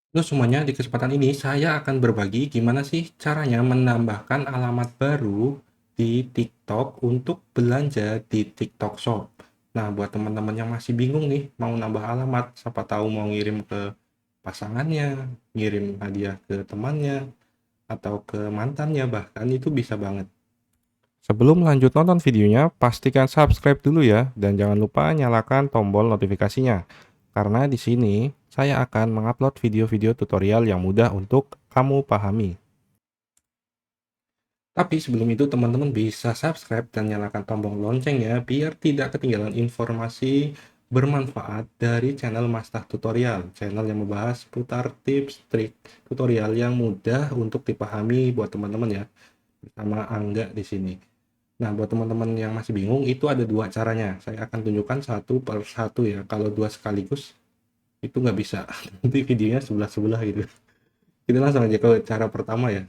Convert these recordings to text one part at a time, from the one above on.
Halo semuanya, di kesempatan ini saya akan berbagi gimana sih caranya menambahkan alamat baru di TikTok untuk belanja di TikTok Shop. Nah, buat teman-teman yang masih bingung nih mau nambah alamat, siapa tahu mau ngirim ke pasangannya, ngirim hadiah ke temannya, atau ke mantannya bahkan itu bisa banget. Sebelum lanjut nonton videonya, pastikan subscribe dulu ya dan jangan lupa nyalakan tombol notifikasinya. Karena di sini saya akan mengupload video-video tutorial yang mudah untuk kamu pahami. Tapi sebelum itu teman-teman bisa subscribe dan nyalakan tombol loncengnya biar tidak ketinggalan informasi bermanfaat dari channel Mastah Tutorial, channel yang membahas seputar tips, trik, tutorial yang mudah untuk dipahami buat teman-teman ya, bersama Angga di sini. Nah, buat teman-teman yang masih bingung, itu ada dua caranya. Saya akan tunjukkan satu per satu ya. Kalau dua sekaligus, itu nggak bisa. Nanti videonya sebelah-sebelah gitu. Kita langsung aja ke cara pertama ya.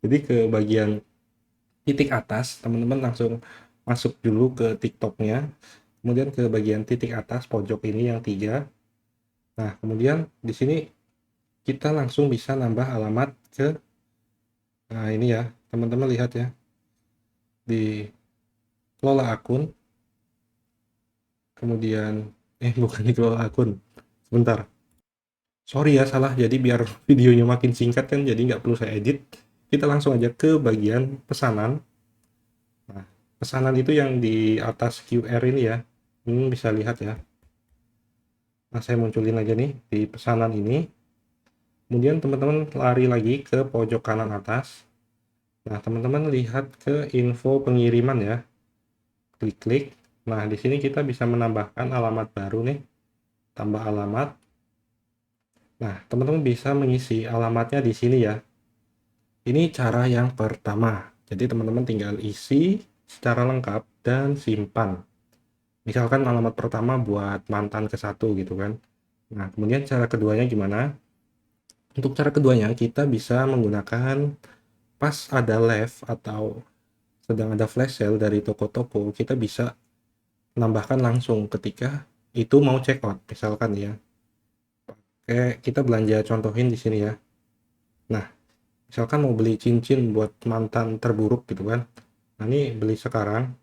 Jadi ke bagian titik atas, teman-teman langsung masuk dulu ke TikToknya. Kemudian ke bagian titik atas pojok ini yang tiga. Nah, kemudian di sini kita langsung bisa nambah alamat ke, nah ini ya, teman-teman lihat ya, di kelola akun. Kemudian, bukan di kelola akun. Sebentar. Sorry ya, salah. Jadi biar videonya makin singkat kan, jadi nggak perlu saya edit. Kita langsung aja ke bagian pesanan. Nah, pesanan itu yang di atas QR ini ya. Ini bisa lihat ya. Nah, saya munculin aja nih di pesanan ini. Kemudian teman-teman lari lagi ke pojok kanan atas. Nah, teman-teman lihat ke info pengiriman ya. Klik-klik. Nah, di sini kita bisa menambahkan alamat baru nih. Tambah alamat. Nah, teman-teman bisa mengisi alamatnya di sini ya. Ini cara yang pertama. Jadi teman-teman tinggal isi secara lengkap dan simpan. Misalkan alamat pertama buat mantan ke satu gitu kan. Nah, kemudian cara keduanya gimana? Untuk cara keduanya kita bisa menggunakan pas ada live atau sedang ada flash sale dari toko-toko, kita bisa menambahkan langsung ketika itu mau check out. Misalkan ya, kayak kita belanja contohin di sini ya. Nah, misalkan mau beli cincin buat mantan terburuk gitu kan. Nah, ini beli sekarang.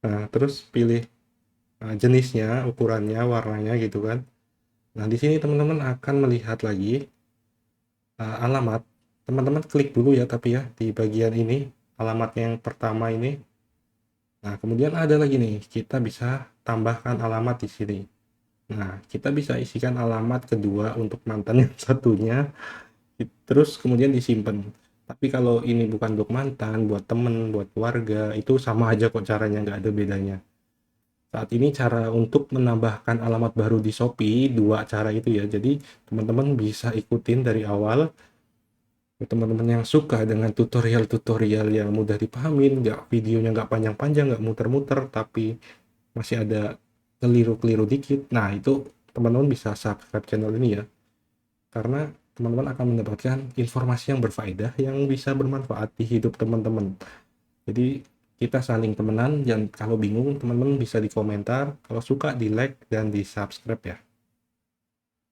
Nah, terus pilih jenisnya, ukurannya, warnanya gitu kan. Nah, di sini teman-teman akan melihat lagi alamat. Teman-teman klik dulu ya, tapi ya di bagian ini, alamat yang pertama ini. Nah, kemudian ada lagi nih, kita bisa tambahkan alamat di sini. Nah, kita bisa isikan alamat kedua untuk mantan yang satunya, terus kemudian disimpan. Tapi kalau ini bukan untuk mantan, buat temen, buat keluarga, itu sama aja kok caranya, nggak ada bedanya. Saat ini cara untuk menambahkan alamat baru di Shopee, dua cara itu ya. Jadi teman-teman bisa ikutin dari awal. Teman-teman yang suka dengan tutorial-tutorial yang mudah dipahamin, nggak videonya nggak panjang-panjang, nggak muter-muter, tapi masih ada keliru-keliru dikit. Nah, itu teman-teman bisa subscribe channel ini ya. Karena teman-teman akan mendapatkan informasi yang berfaedah, yang bisa bermanfaat di hidup teman-teman. Jadi kita saling temenan, dan kalau bingung teman-teman bisa di komentar, kalau suka di like dan di subscribe ya.